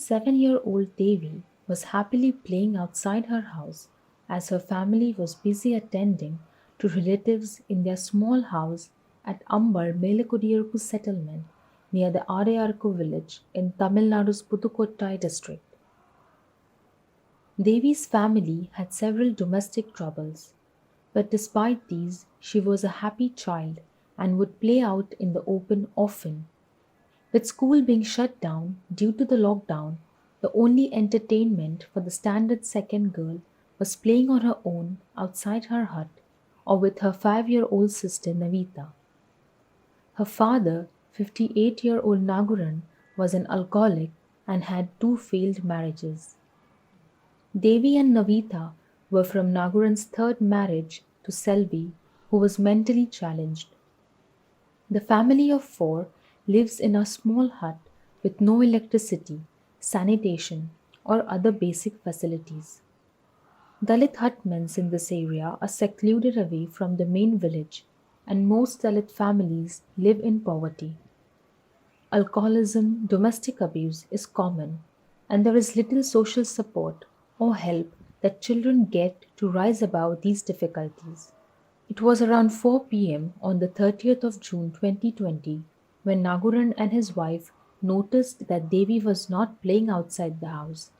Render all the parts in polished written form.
7-year-old Devi was happily playing outside her house as her family was busy attending to relatives in their small house at Ambar Melakudiyarku settlement near the Adayarku village in Tamil Nadu's Puthukottai district. Devi's family had several domestic troubles, but despite these, she was a happy child and would play out in the open often. With school being shut down due to the lockdown, the only entertainment for the standard second girl was playing on her own outside her hut or with her 5-year-old sister Navita. Her father, 58-year-old Naguran, was an alcoholic and had two failed marriages. Devi and Navita were from Naguran's third marriage to Selvi, who was mentally challenged. The family of four lives in a small hut with no electricity, sanitation, or other basic facilities. Dalit hutments in this area are secluded away from the main village, and most Dalit families live in poverty. Alcoholism, domestic abuse is common, and there is little social support or help that children get to rise above these difficulties. It was around 4 p.m. on the 30th of June 2020 when Naguran and his wife noticed that Devi was not playing outside the house.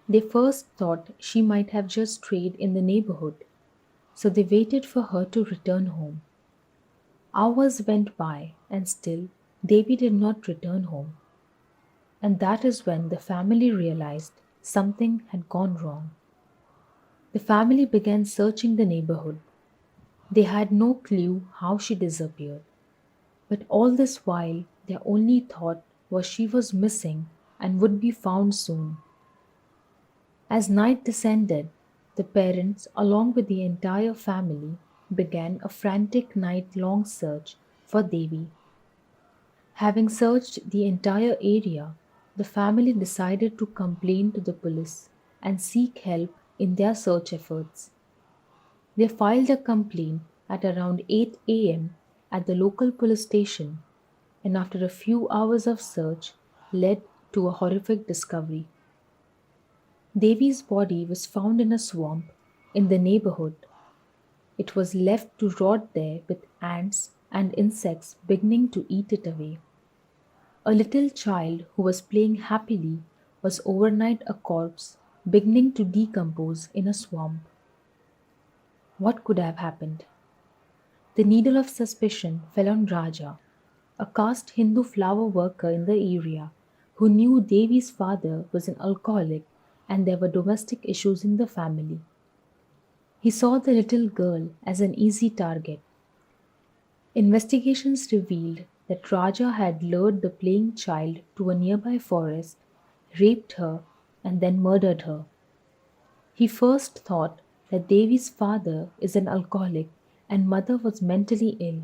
They first thought she might have just strayed in the neighborhood, so they waited for her to return home. Hours went by and still Devi did not return home. And that is when the family realized something had gone wrong. The family began searching the neighborhood. They had no clue how she disappeared. But all this while, their only thought was she was missing and would be found soon. As night descended, the parents, along with the entire family, began a frantic night-long search for Devi. Having searched the entire area, the family decided to complain to the police and seek help in their search efforts. They filed a complaint at around 8 a.m. at the local police station, and after a few hours of search led to a horrific discovery. Devi's body was found in a swamp in the neighborhood. It was left to rot there with ants and insects beginning to eat it away. A little child who was playing happily was overnight a corpse beginning to decompose in a swamp. What could have happened? The needle of suspicion fell on Raja, a caste Hindu flower worker in the area who knew Devi's father was an alcoholic and there were domestic issues in the family. He saw the little girl as an easy target. Investigations revealed that Raja had lured the playing child to a nearby forest, raped her, and then murdered her. He first thought that Devi's father is an alcoholic and mother was mentally ill.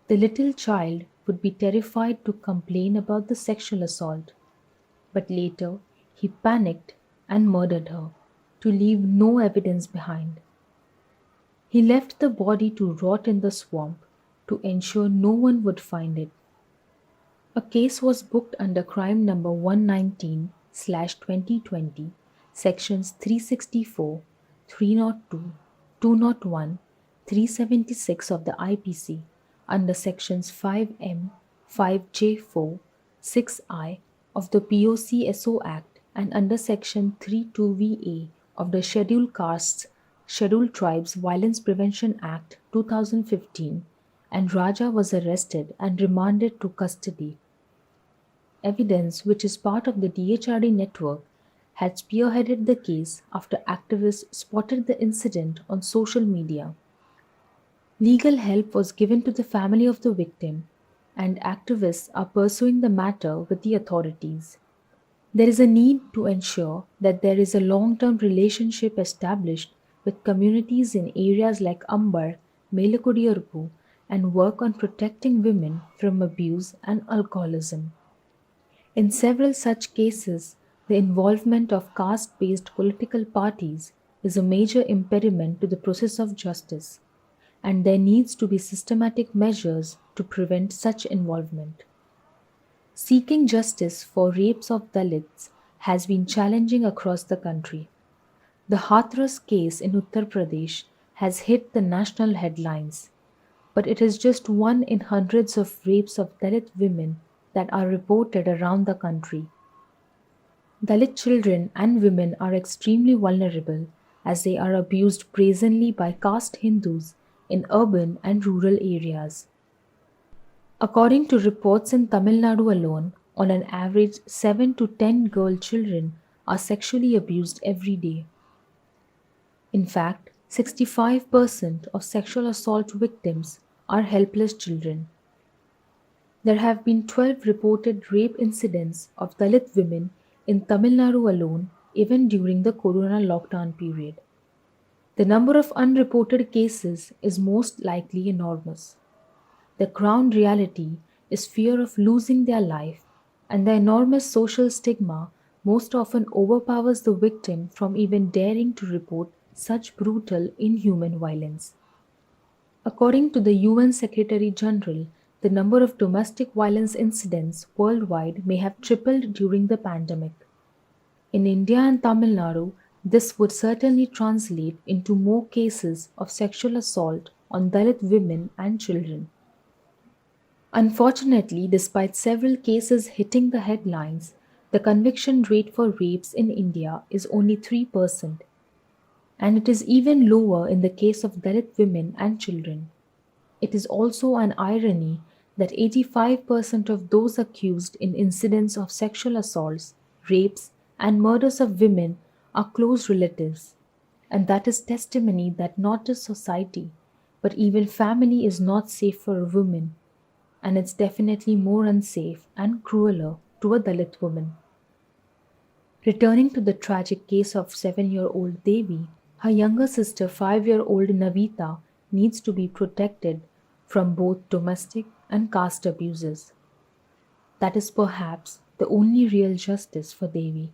The little child would be terrified to complain about the sexual assault, but later he panicked and murdered her to leave no evidence behind. He left the body to rot in the swamp to ensure no one would find it. A case was booked under crime number 119/2020, sections 364, 302, 201, 376 of the IPC under sections 5M, 5J4, 6I of the POCSO Act and under section 32VA of the Scheduled Castes, Scheduled Tribes Violence Prevention Act 2015, and Raja was arrested and remanded to custody. Evidence, which is part of the DHRD network, had spearheaded the case after activists spotted the incident on social media. Legal help was given to the family of the victim, and activists are pursuing the matter with the authorities. There is a need to ensure that there is a long-term relationship established with communities in areas like Ambar, Melakudiyarpu, and work on protecting women from abuse and alcoholism. In several such cases, the involvement of caste-based political parties is a major impediment to the process of justice, and there needs to be systematic measures to prevent such involvement. Seeking justice for rapes of Dalits has been challenging across the country. The Hathras case in Uttar Pradesh has hit the national headlines, but it is just one in hundreds of rapes of Dalit women that are reported around the country. Dalit children and women are extremely vulnerable as they are abused brazenly by caste Hindus in urban and rural areas. According to reports in Tamil Nadu alone, on an average 7 to 10 girl children are sexually abused every day. In fact, 65% of sexual assault victims are helpless children. There have been 12 reported rape incidents of Dalit women in Tamil Nadu alone, even during the Corona lockdown period. The number of unreported cases is most likely enormous. The ground reality is fear of losing their life, and the enormous social stigma most often overpowers the victim from even daring to report such brutal, inhuman violence. According to the UN Secretary General, the number of domestic violence incidents worldwide may have tripled during the pandemic. In India and Tamil Nadu, this would certainly translate into more cases of sexual assault on Dalit women and children. Unfortunately, despite several cases hitting the headlines, the conviction rate for rapes in India is only 3%, and it is even lower in the case of Dalit women and children. It is also an irony that 85% of those accused in incidents of sexual assaults, rapes, and murders of women are close relatives, and that is testimony that not just society, but even family is not safe for a woman, and it's definitely more unsafe and crueler to a Dalit woman. Returning to the tragic case of 7-year-old Devi, her younger sister 5-year-old Navita needs to be protected from both domestic and caste abuses. That is perhaps the only real justice for Devi.